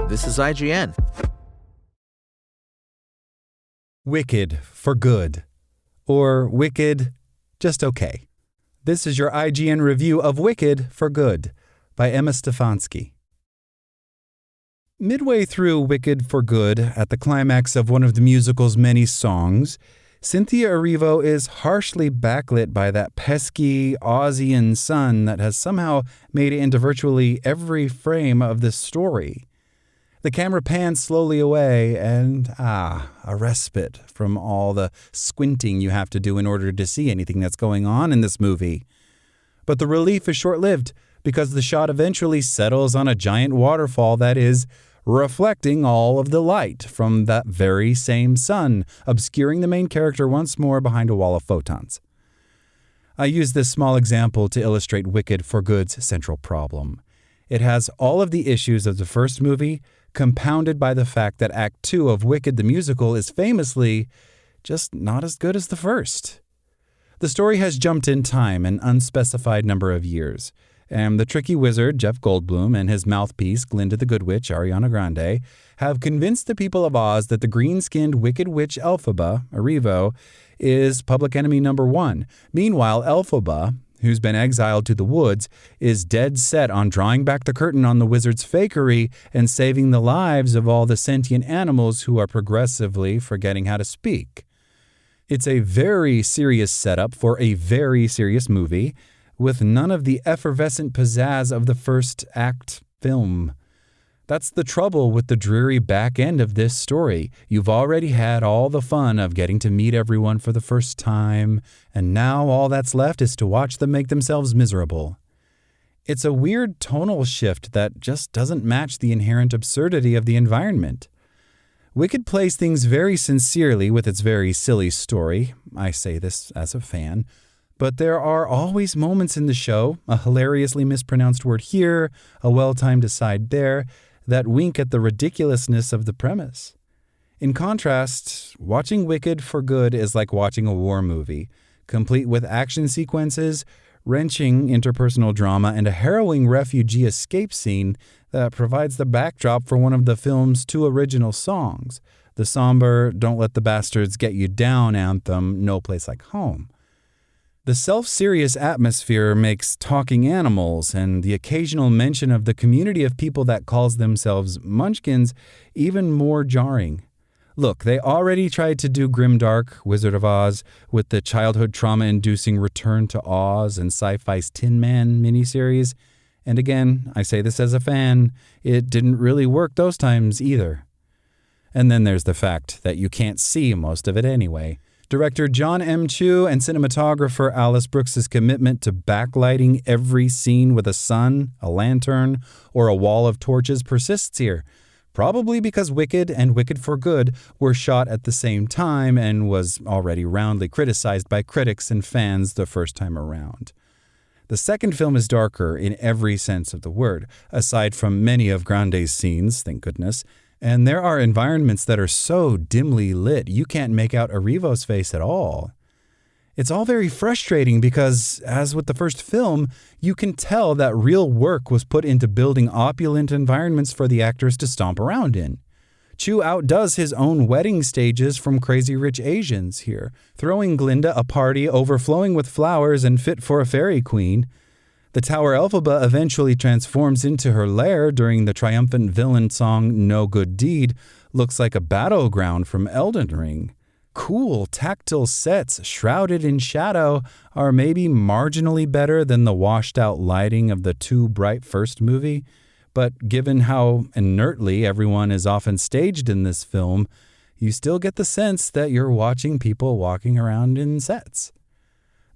This is IGN. Wicked for good. Or Wicked just okay. This is your IGN review of Wicked for Good by Emma Stefanski. Midway through Wicked for Good, at the climax of one of the musical's many songs, Cynthia Erivo is harshly backlit by that pesky Aussian sun that has somehow made it into virtually every frame of this story. The camera pans slowly away and, a respite from all the squinting you have to do in order to see anything that's going on in this movie. But the relief is short-lived because the shot eventually settles on a giant waterfall that is reflecting all of the light from that very same sun, obscuring the main character once more behind a wall of photons. I use this small example to illustrate Wicked for Good's central problem. It has all of the issues of the first movie, compounded by the fact that Act 2 of Wicked the Musical is famously just not as good as the first. The story has jumped in time an unspecified number of years, and the tricky wizard Jeff Goldblum and his mouthpiece Glinda the Good Witch Ariana Grande have convinced the people of Oz that the green-skinned wicked witch Elphaba, Erivo, is public enemy number one. Meanwhile, Elphaba, who's been exiled to the woods, is dead set on drawing back the curtain on the wizard's fakery and saving the lives of all the sentient animals who are progressively forgetting how to speak. It's a very serious setup for a very serious movie, with none of the effervescent pizzazz of the first act film. That's the trouble with the dreary back end of this story. You've already had all the fun of getting to meet everyone for the first time, and now all that's left is to watch them make themselves miserable. It's a weird tonal shift that just doesn't match the inherent absurdity of the environment. Wicked plays things very sincerely with its very silly story. I say this as a fan. But there are always moments in the show, a hilariously mispronounced word here, a well-timed aside there, that wink at the ridiculousness of the premise. In contrast, watching Wicked for Good is like watching a war movie, complete with action sequences, wrenching interpersonal drama, and a harrowing refugee escape scene that provides the backdrop for one of the film's two original songs, the somber "Don't Let the Bastards Get You Down" anthem, No Place Like Home. The self-serious atmosphere makes talking animals and the occasional mention of the community of people that calls themselves Munchkins even more jarring. Look, they already tried to do grimdark Wizard of Oz with the childhood trauma-inducing Return to Oz and Sci-Fi's Tin Man miniseries, and again, I say this as a fan, it didn't really work those times either. And then there's the fact that you can't see most of it anyway. Director John M. Chu and cinematographer Alice Brooks' commitment to backlighting every scene with a sun, a lantern, or a wall of torches persists here, probably because Wicked and Wicked for Good were shot at the same time and was already roundly criticized by critics and fans the first time around. The second film is darker in every sense of the word, aside from many of Grande's scenes, thank goodness. And there are environments that are so dimly lit you can't make out Erivo's face at all. It's all very frustrating because, as with the first film, you can tell that real work was put into building opulent environments for the actors to stomp around in. Chu outdoes his own wedding stages from Crazy Rich Asians here, throwing Glinda a party overflowing with flowers and fit for a fairy queen. The Tower Elphaba eventually transforms into her lair during the triumphant villain song No Good Deed looks like a battleground from Elden Ring. Cool, tactile sets shrouded in shadow are maybe marginally better than the washed-out lighting of the too bright first movie, but given how inertly everyone is often staged in this film, you still get the sense that you're watching people walking around in sets.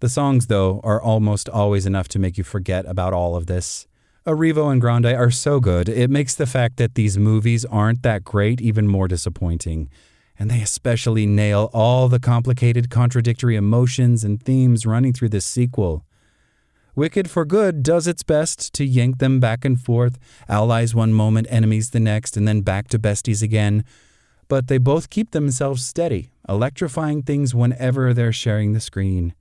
The songs, though, are almost always enough to make you forget about all of this. Erivo and Grande are so good, it makes the fact that these movies aren't that great even more disappointing. And they especially nail all the complicated, contradictory emotions and themes running through this sequel. Wicked for Good does its best to yank them back and forth, allies one moment, enemies the next, and then back to besties again. But they both keep themselves steady, electrifying things whenever they're sharing the screen.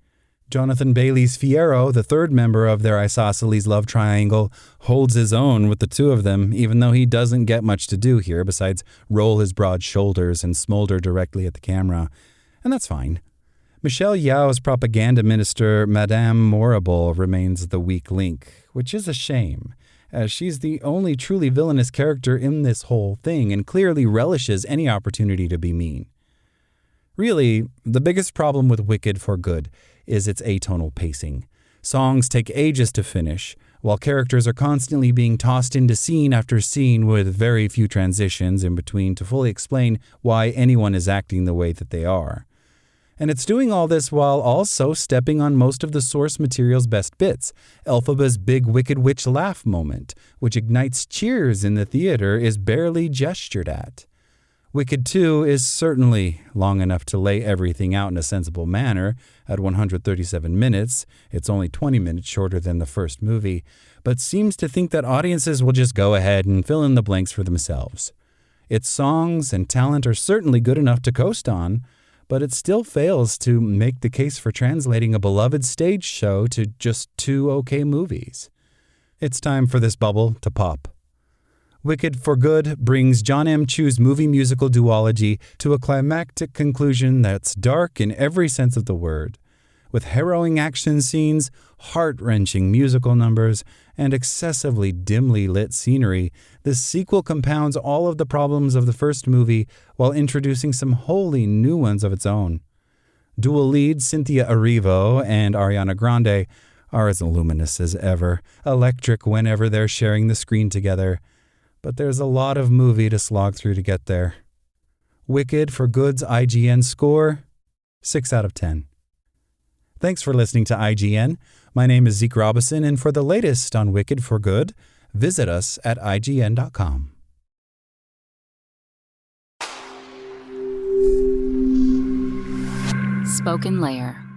Jonathan Bailey's Fierro, the third member of their isosceles love triangle, holds his own with the two of them, even though he doesn't get much to do here besides roll his broad shoulders and smolder directly at the camera. And that's fine. Michelle Yeoh's propaganda minister, Madame Morrible, remains the weak link, which is a shame, as she's the only truly villainous character in this whole thing and clearly relishes any opportunity to be mean. Really, the biggest problem with Wicked for Good is its atonal pacing. Songs take ages to finish, while characters are constantly being tossed into scene after scene with very few transitions in between to fully explain why anyone is acting the way that they are. And it's doing all this while also stepping on most of the source material's best bits. Elphaba's big Wicked Witch laugh moment, which ignites cheers in the theater, is barely gestured at. Wicked 2 is certainly long enough to lay everything out in a sensible manner at 137 minutes. It's only 20 minutes shorter than the first movie, but seems to think that audiences will just go ahead and fill in the blanks for themselves. Its songs and talent are certainly good enough to coast on, but it still fails to make the case for translating a beloved stage show to just two okay movies. It's time for this bubble to pop. Wicked for Good brings John M. Chu's movie musical duology to a climactic conclusion that's dark in every sense of the word. With harrowing action scenes, heart-wrenching musical numbers, and excessively dimly lit scenery, this sequel compounds all of the problems of the first movie while introducing some wholly new ones of its own. Dual leads Cynthia Erivo and Ariana Grande are as luminous as ever, electric whenever they're sharing the screen together. But there's a lot of movie to slog through to get there. Wicked for Good's IGN score, 6 out of 10. Thanks for listening to IGN. My name is Zeke Robison, and for the latest on Wicked for Good, visit us at IGN.com. Spoken Layer.